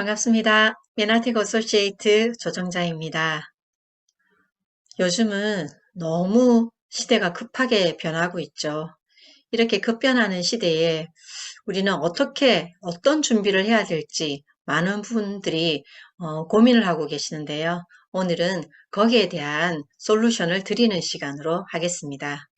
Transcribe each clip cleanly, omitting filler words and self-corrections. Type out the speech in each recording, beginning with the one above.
반갑습니다. 메나텍 어소시에이트 조정자입니다. 요즘은 너무 시대가 급하게 변하고 있죠. 이렇게 급변하는 시대에 우리는 어떤 준비를 해야 될지 많은 분들이 고민을 하고 계시는데요. 오늘은 거기에 대한 솔루션을 드리는 시간으로 하겠습니다.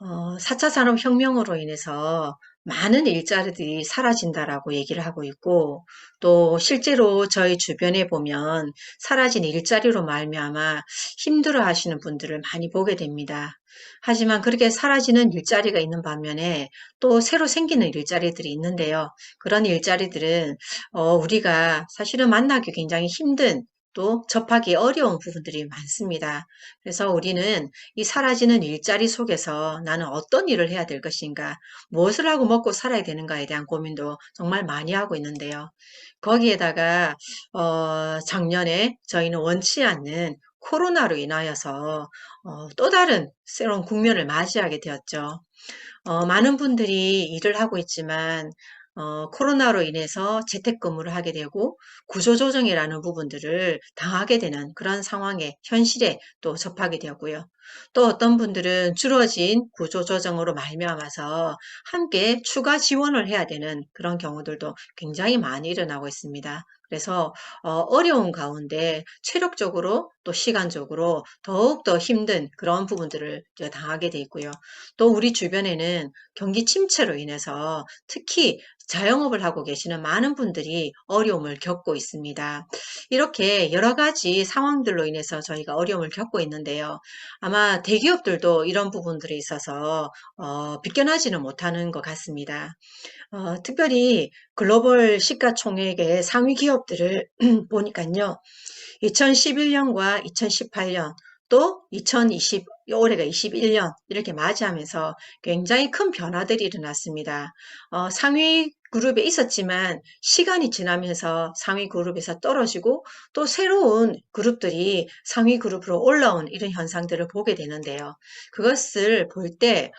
4차 산업혁명으로 인해서 많은 일자리들이 사라진다라고 얘기를 하고 있고, 또 실제로 저희 주변에 보면 사라진 일자리로 말미암아 힘들어 하시는 분들을 많이 보게 됩니다. 하지만 그렇게 사라지는 일자리가 있는 반면에 또 새로 생기는 일자리들이 있는데요. 그런 일자리들은 우리가 사실은 만나기 굉장히 힘든, 또 접하기 어려운 부분들이 많습니다. 그래서 우리는 이 사라지는 일자리 속에서 나는 어떤 일을 해야 될 것인가, 무엇을 하고 먹고 살아야 되는가에 대한 고민도 정말 많이 하고 있는데요. 거기에다가 작년에 저희는 원치 않는 코로나로 인하여서 또 다른 새로운 국면을 맞이하게 되었죠. 많은 분들이 일을 하고 있지만 코로나로 인해서 재택근무를 하게 되고 구조조정이라는 부분들을 당하게 되는 그런 상황에 현실에 또 접하게 되었고요. 또 어떤 분들은 줄어진 구조조정으로 말미암아서 함께 추가 지원을 해야 되는 그런 경우들도 굉장히 많이 일어나고 있습니다. 그래서 어려운 가운데 체력적으로 또 시간적으로 더욱더 힘든 그런 부분들을 당하게 돼 있고요. 또 우리 주변에는 경기 침체로 인해서 특히 자영업을 하고 계시는 많은 분들이 어려움을 겪고 있습니다. 이렇게 여러 가지 상황들로 인해서 저희가 어려움을 겪고 있는데요. 아마 대기업들도 이런 부분들에 있어서 비껴나지는 못하는 것 같습니다. 특별히 글로벌 시가총액의 상위 기업들을 보니까요. 2011년과 2018년 또 2020, 올해가 21년 이렇게 맞이하면서 굉장히 큰 변화들이 일어났습니다. 상위 그룹에 있었지만 시간이 지나면서 상위 그룹에서 떨어지고 또 새로운 그룹들이 상위 그룹으로 올라온 이런 현상들을 보게 되는데요. 그것을 볼 때,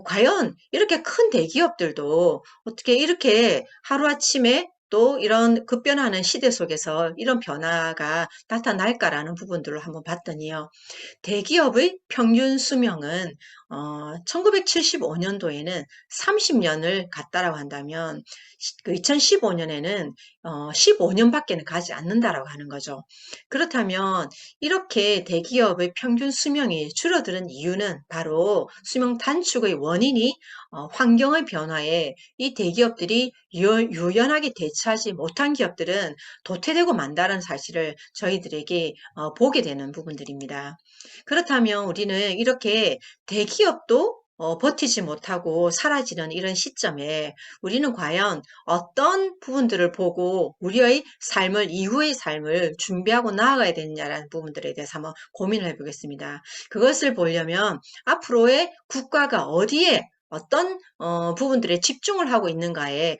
과연 이렇게 큰 대기업들도 어떻게 이렇게 하루아침에 또 이런 급변하는 시대 속에서 이런 변화가 나타날까라는 부분들을 한번 봤더니요. 대기업의 평균 수명은 1975년도에는 30년을 갔다라고 한다면 그 2015년에는 15년밖에는 가지 않는다라고 하는 거죠. 그렇다면 이렇게 대기업의 평균 수명이 줄어드는 이유는 바로 수명 단축의 원인이 환경의 변화에 이 대기업들이 유연하게 대처하지 못한 기업들은 도태되고 만다는 사실을 저희들에게 보게 되는 부분들입니다. 그렇다면 우리는 이렇게 대기업도 버티지 못하고 사라지는 이런 시점에 우리는 과연 어떤 부분들을 보고 우리의 삶을, 이후의 삶을 준비하고 나아가야 되느냐라는 부분들에 대해서 한번 고민을 해보겠습니다. 그것을 보려면 앞으로의 국가가 어디에 어떤 부분들에 집중을 하고 있는가에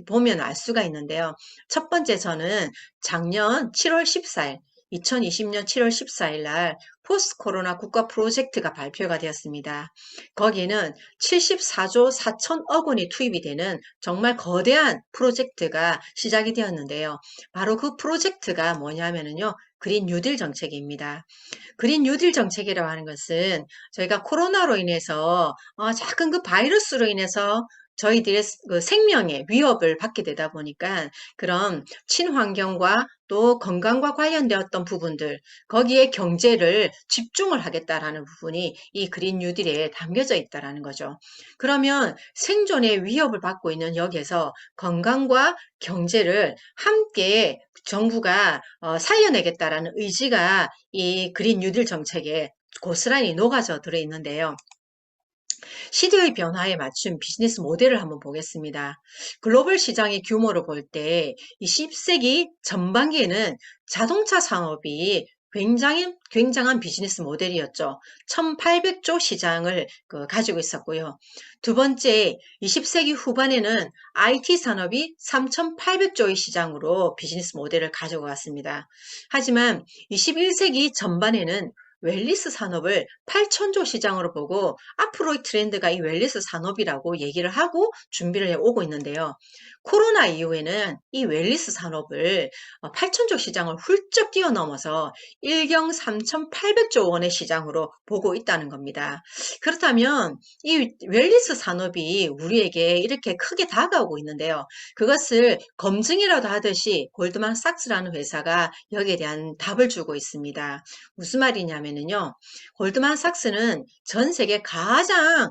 보면 알 수가 있는데요. 첫 번째 저는 작년 7월 14일 2020년 7월 14일 날 포스트 코로나 국가 프로젝트가 발표가 되었습니다. 거기에는 74조 4천억 원이 투입이 되는 정말 거대한 프로젝트가 시작이 되었는데요. 바로 그 프로젝트가 뭐냐면요. 그린 뉴딜 정책입니다. 그린 뉴딜 정책이라고 하는 것은 저희가 코로나로 인해서 작은 그 바이러스로 인해서 저희들의 그 생명에 위협을 받게 되다 보니까 그런 친환경과 또 건강과 관련되었던 부분들, 거기에 경제를 집중을 하겠다라는 부분이 이 그린 뉴딜에 담겨져 있다라는 거죠. 그러면 생존의 위협을 받고 있는 여기에서 건강과 경제를 함께 정부가 살려내겠다라는 의지가 이 그린 뉴딜 정책에 고스란히 녹아져 들어 있는데요. 시대의 변화에 맞춘 비즈니스 모델을 한번 보겠습니다. 글로벌 시장의 규모를 볼 때 20세기 전반기에는 자동차 산업이 굉장한 비즈니스 모델이었죠. 1800조 시장을 가지고 있었고요. 두 번째, 20세기 후반에는 IT 산업이 3800조의 시장으로 비즈니스 모델을 가지고 갔습니다. 하지만 21세기 전반에는 웰니스 산업을 8천조 시장으로 보고 앞으로의 트렌드가 이 웰니스 산업이라고 얘기를 하고 준비를 해오고 있는데요. 코로나 이후에는 이 웰니스 산업을 8천조 시장을 훌쩍 뛰어넘어서 일경 3,800조 원의 시장으로 보고 있다는 겁니다. 그렇다면 이 웰니스 산업이 우리에게 이렇게 크게 다가오고 있는데요. 그것을 검증이라도 하듯이 골드만삭스라는 회사가 여기에 대한 답을 주고 있습니다. 무슨 말이냐면요. 골드만삭스는 전 세계 가장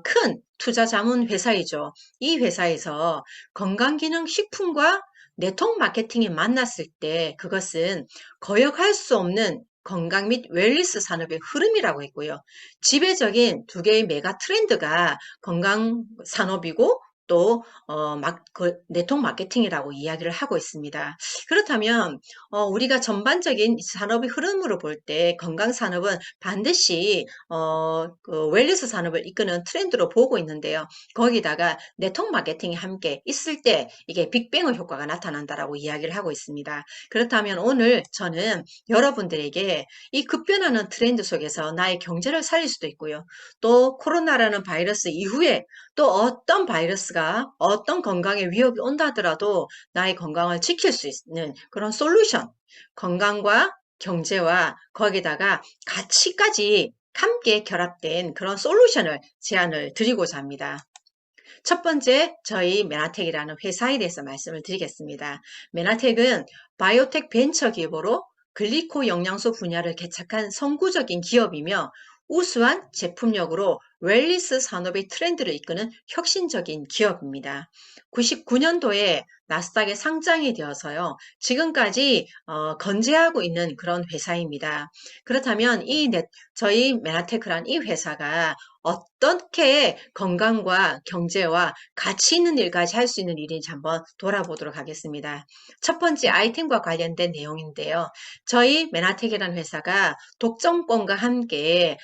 큰 투자 자문 회사이죠. 이 회사에서 건강기능 식품과 네트워크 마케팅이 만났을 때 그것은 거역할 수 없는 건강 및 웰니스 산업의 흐름이라고 했고요. 지배적인 두 개의 메가 트렌드가 건강 산업이고 또 네트워크 마케팅이라고 이야기를 하고 있습니다. 그렇다면 우리가 전반적인 산업의 흐름으로 볼 때 건강 산업은 반드시 그 웰니스 산업을 이끄는 트렌드로 보고 있는데요. 거기다가 네트워크 마케팅이 함께 있을 때 이게 빅뱅의 효과가 나타난다라고 이야기를 하고 있습니다. 그렇다면 오늘 저는 여러분들에게 이 급변하는 트렌드 속에서 나의 경제를 살릴 수도 있고요. 또 코로나라는 바이러스 이후에 또 어떤 바이러스가 어떤 건강에 위협이 온다 하더라도 나의 건강을 지킬 수 있는 그런 솔루션, 건강과 경제와 거기다가 가치까지 함께 결합된 그런 솔루션을 제안을 드리고자 합니다. 첫 번째, 저희 메나텍이라는 회사에 대해서 말씀을 드리겠습니다. 메나텍은 바이오텍 벤처 기업으로 글리코 영양소 분야를 개척한 선구적인 기업이며 우수한 제품력으로 웰니스 산업의 트렌드를 이끄는 혁신적인 기업입니다. 99년도에 나스닥에 상장이 되어서요. 지금까지 건재하고 있는 그런 회사입니다. 그렇다면 저희 메나테크란 이 회사가 어떻게 건강과 경제와 가치 있는 일까지 할 수 있는 일인지 한번 돌아보도록 하겠습니다. 첫 번째 아이템과 관련된 내용인데요. 저희 메나텍이라는 회사가 독점권과 함께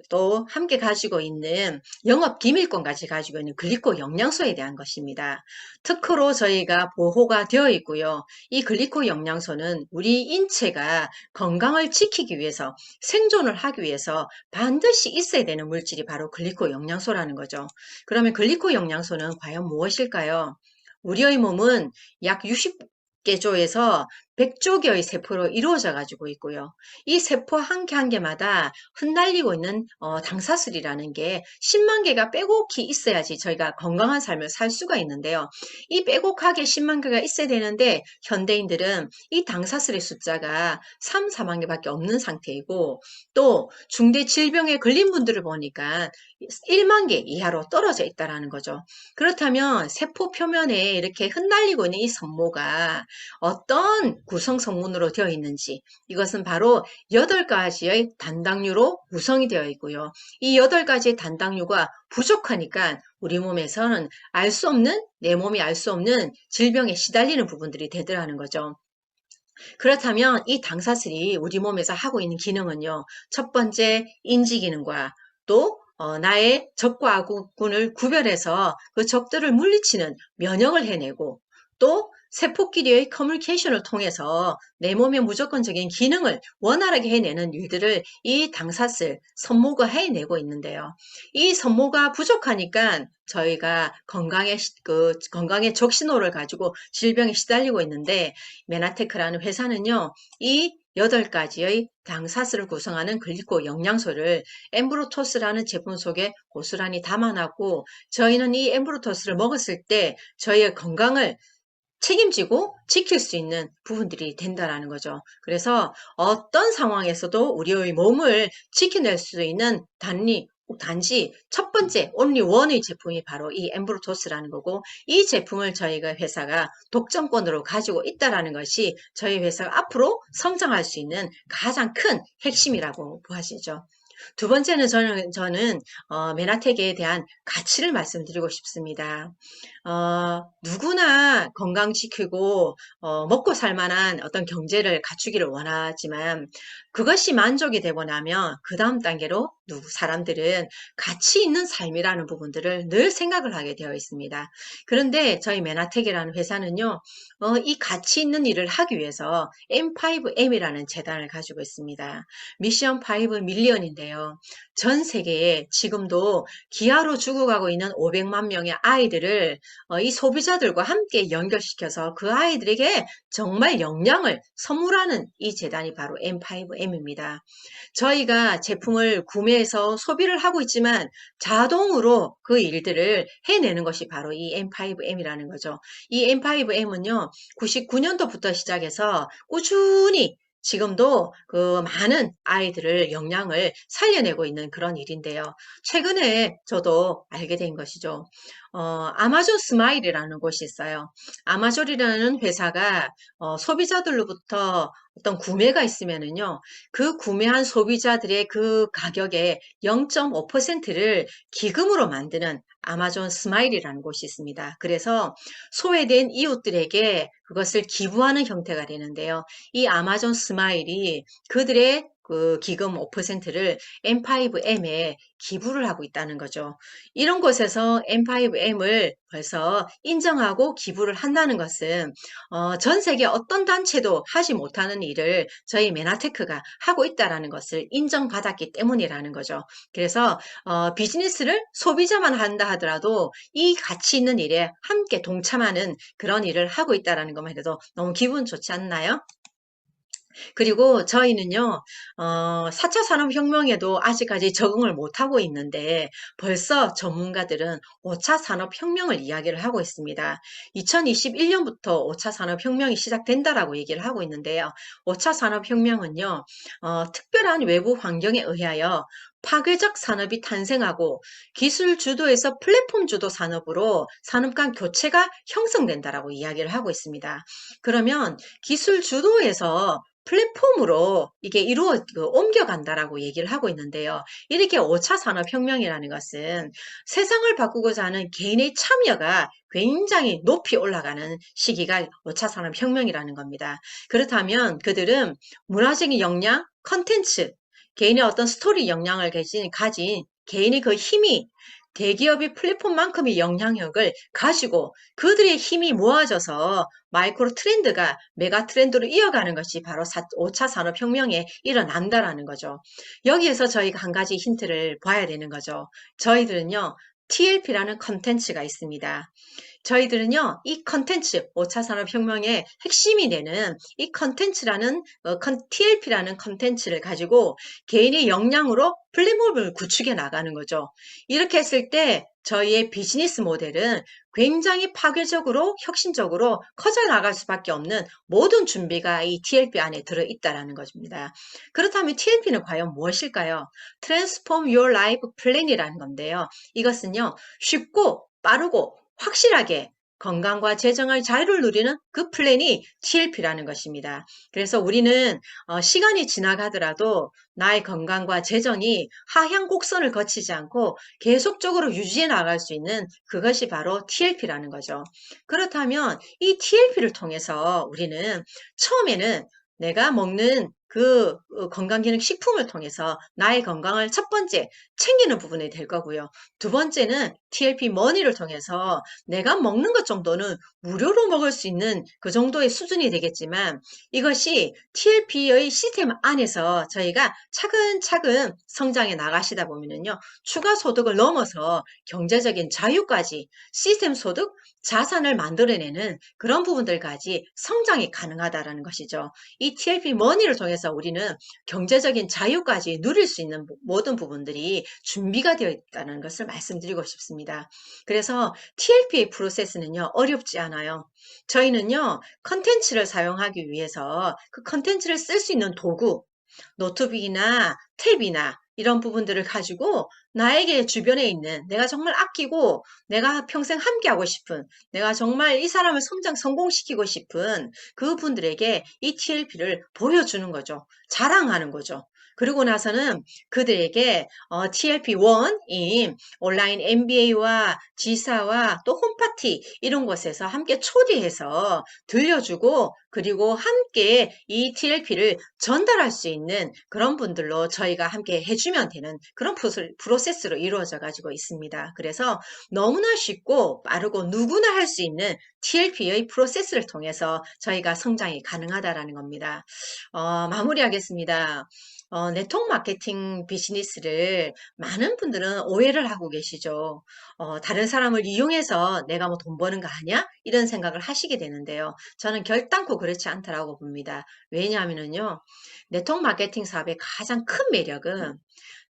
또 함께 가지고 있는 영업 기밀권까지 가지고 있는 글리코 영양소에 대한 것입니다. 특허로 저희가 보호가 되어 있고요. 이 글리코 영양소는 우리 인체가 건강을 지키기 위해서 생존을 하기 위해서 반드시 있어야 되는 물질이 바로 글리코 영양소라는 거죠. 그러면 글리코 영양소는 과연 무엇일까요? 우리의 몸은 약 60개조에서 100조 개의 세포로 이루어져 가지고 있고요. 이 세포 한 개 한 개마다 흩날리고 있는 당사슬이라는 게 10만 개가 빼곡히 있어야지 저희가 건강한 삶을 살 수가 있는데요. 이 빼곡하게 10만 개가 있어야 되는데 현대인들은 이 당사슬의 숫자가 3, 4만 개밖에 없는 상태이고 또 중대 질병에 걸린 분들을 보니까 1만 개 이하로 떨어져 있다라는 거죠. 그렇다면 세포 표면에 이렇게 흩날리고 있는 이 성모가 어떤 구성 성분으로 되어 있는지 이것은 바로 8가지의 단당류로 구성이 되어 있고요. 이 8가지의 단당류가 부족하니까 우리 몸에서는 알 수 없는 내 몸이 알 수 없는 질병에 시달리는 부분들이 되더라는 거죠. 그렇다면 이 당사슬이 우리 몸에서 하고 있는 기능은요. 첫 번째 인지 기능과 또 나의 적과 아군을 구별해서 그 적들을 물리치는 면역을 해내고 또 세포끼리의 커뮤니케이션을 통해서 내 몸의 무조건적인 기능을 원활하게 해내는 일들을 이 당사슬, 선모가 해내고 있는데요. 이 선모가 부족하니까 저희가 건강의 적신호를 가지고 질병에 시달리고 있는데 메나테크라는 회사는요. 이 8가지의 당사슬을 구성하는 글리코 영양소를 엠브로토스라는 제품 속에 고스란히 담아놨고 저희는 이 엠브로토스를 먹었을 때 저희의 건강을 책임지고 지킬 수 있는 부분들이 된다라는 거죠. 그래서 어떤 상황에서도 우리의 몸을 지켜낼 수 있는 단지 첫 번째 only one의 제품이 바로 이 엠브로토스라는 거고 이 제품을 저희가 회사가 독점권으로 가지고 있다라는 것이 저희 회사가 앞으로 성장할 수 있는 가장 큰 핵심이라고 보아지죠. 두 번째는 저는 메나텍에 대한 가치를 말씀드리고 싶습니다. 누구나 건강 지키고 먹고 살 만한 어떤 경제를 갖추기를 원하지만 그것이 만족이 되고 나면 그 다음 단계로 사람들은 가치 있는 삶이라는 부분들을 늘 생각을 하게 되어 있습니다. 그런데 저희 메나텍이라는 회사는요, 이 가치 있는 일을 하기 위해서 M5M이라는 재단을 가지고 있습니다. 미션 5 밀리언인데요. 전 세계에 지금도 기아로 죽어가고 있는 500만 명의 아이들을 이 소비자들과 함께 연결시켜서 그 아이들에게 정말 영양을 선물하는 이 재단이 바로 M5M입니다. 저희가 제품을 구매해서 소비를 하고 있지만 자동으로 그 일들을 해내는 것이 바로 이 M5M이라는 거죠. 이 M5M은요, 99년도부터 시작해서 꾸준히 지금도 그 많은 아이들을 영양을 살려내고 있는 그런 일인데요. 최근에 저도 알게 된 것이죠. 아마존 스마일이라는 곳이 있어요. 아마존이라는 회사가 소비자들로부터 어떤 구매가 있으면은요, 그 구매한 소비자들의 그 가격의 0.5%를 기금으로 만드는 아마존 스마일이라는 곳이 있습니다. 그래서 소외된 이웃들에게 그것을 기부하는 형태가 되는데요. 이 아마존 스마일이 그들의 그 기금 5%를 M5M에 기부를 하고 있다는 거죠. 이런 곳에서 M5M을 벌써 인정하고 기부를 한다는 것은 전 세계 어떤 단체도 하지 못하는 일을 저희 메나테크가 하고 있다는 것을 인정받았기 때문이라는 거죠. 그래서 비즈니스를 소비자만 한다 하더라도 이 가치 있는 일에 함께 동참하는 그런 일을 하고 있다는 것만 해도 너무 기분 좋지 않나요? 그리고 저희는요, 4차 산업혁명에도 아직까지 적응을 못하고 있는데 벌써 전문가들은 5차 산업혁명을 이야기를 하고 있습니다. 2021년부터 5차 산업혁명이 시작된다라고 얘기를 하고 있는데요. 5차 산업혁명은요, 특별한 외부 환경에 의하여 파괴적 산업이 탄생하고 기술 주도에서 플랫폼 주도 산업으로 산업 간 교체가 형성된다라고 이야기를 하고 있습니다. 그러면 기술 주도에서 플랫폼으로 이게 옮겨간다라고 얘기를 하고 있는데요. 이렇게 5차 산업혁명이라는 것은 세상을 바꾸고자 하는 개인의 참여가 굉장히 높이 올라가는 시기가 5차 산업혁명이라는 겁니다. 그렇다면 그들은 문화적인 역량, 컨텐츠, 개인의 어떤 스토리 역량을 가진 개인의 그 힘이 대기업의 플랫폼만큼의 영향력을 가지고 그들의 힘이 모아져서 마이크로 트렌드가 메가 트렌드로 이어가는 것이 바로 5차 산업혁명에 일어난다라는 거죠. 여기에서 저희가 한 가지 힌트를 봐야 되는 거죠. 저희들은요, TLP라는 컨텐츠가 있습니다. 저희들은요, 이 컨텐츠, 5차 산업혁명의 핵심이 되는 이 컨텐츠라는, TLP라는 컨텐츠를 가지고 개인의 역량으로 플랫폼을 구축해 나가는 거죠. 이렇게 했을 때 저희의 비즈니스 모델은 굉장히 파괴적으로, 혁신적으로 커져 나갈 수밖에 없는 모든 준비가 이 TLP 안에 들어있다라는 것입니다. 그렇다면 TLP는 과연 무엇일까요? Transform Your Life Plan이라는 건데요. 이것은요, 쉽고 빠르고 확실하게 건강과 재정의 자유를 누리는 그 플랜이 TLP라는 것입니다. 그래서 우리는 시간이 지나가더라도 나의 건강과 재정이 하향 곡선을 거치지 않고 계속적으로 유지해 나갈 수 있는 그것이 바로 TLP라는 거죠. 그렇다면 이 TLP를 통해서 우리는 처음에는 내가 먹는 그 건강기능 식품을 통해서 나의 건강을 첫 번째 챙기는 부분이 될 거고요. 두 번째는 TLP 머니를 통해서 내가 먹는 것 정도는 무료로 먹을 수 있는 그 정도의 수준이 되겠지만 이것이 TLP의 시스템 안에서 저희가 차근차근 성장해 나가시다 보면은요, 추가 소득을 넘어서 경제적인 자유까지 시스템 소득, 자산을 만들어내는 그런 부분들까지 성장이 가능하다라는 것이죠. 이 TLP 머니를 통해서 우리는 경제적인 자유까지 누릴 수 있는 모든 부분들이 준비가 되어 있다는 것을 말씀드리고 싶습니다. 그래서 TLP의 프로세스는요, 어렵지 않아요. 저희는요, 컨텐츠를 사용하기 위해서 그 컨텐츠를 쓸 수 있는 도구, 노트북이나 탭이나 이런 부분들을 가지고 나에게 주변에 있는 내가 정말 아끼고 내가 평생 함께하고 싶은 내가 정말 이 사람을 성공시키고 싶은 그분들에게 이 TLP를 보여주는 거죠. 자랑하는 거죠. 그리고 나서는 그들에게 TLP1인 온라인 MBA와 지사와 또 홈파티 이런 곳에서 함께 초대해서 들려주고 그리고 함께 이 TLP를 전달할 수 있는 그런 분들로 저희가 함께 해주면 되는 그런 프로세스로 이루어져 가지고 있습니다. 그래서 너무나 쉽고 빠르고 누구나 할 수 있는 TLP의 프로세스를 통해서 저희가 성장이 가능하다라는 겁니다. 마무리하겠습니다. 네트워크 마케팅 비즈니스를 많은 분들은 오해를 하고 계시죠. 다른 사람을 이용해서 내가 뭐 돈 버는 거 아니야? 이런 생각을 하시게 되는데요. 저는 결단코 그렇지 않다라고 봅니다. 왜냐하면요, 네트워크 마케팅 사업의 가장 큰 매력은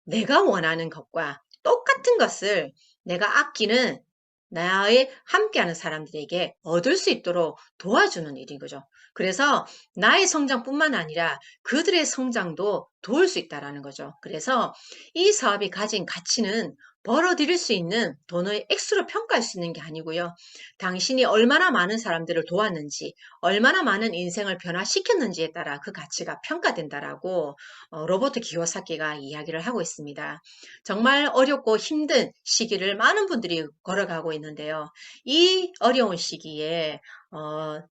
내가 원하는 것과 똑같은 것을 내가 아끼는 나의 함께하는 사람들에게 얻을 수 있도록 도와주는 일인 거죠. 그래서 나의 성장뿐만 아니라 그들의 성장도 도울 수 있다라는 거죠. 그래서 이 사업이 가진 가치는 벌어들일 수 있는 돈의 액수로 평가할 수 있는 게 아니고요. 당신이 얼마나 많은 사람들을 도왔는지, 얼마나 많은 인생을 변화시켰는지에 따라 그 가치가 평가된다라고 로버트 기요사키가 이야기를 하고 있습니다. 정말 어렵고 힘든 시기를 많은 분들이 걸어가고 있는데요. 이 어려운 시기에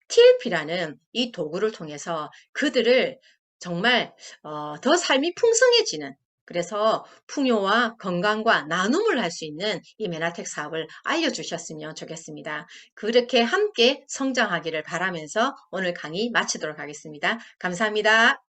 TLP라는 이 도구를 통해서 그들을 정말 더 삶이 풍성해지는 그래서 풍요와 건강과 나눔을 할 수 있는 이 메나텍 사업을 알려주셨으면 좋겠습니다. 그렇게 함께 성장하기를 바라면서 오늘 강의 마치도록 하겠습니다. 감사합니다.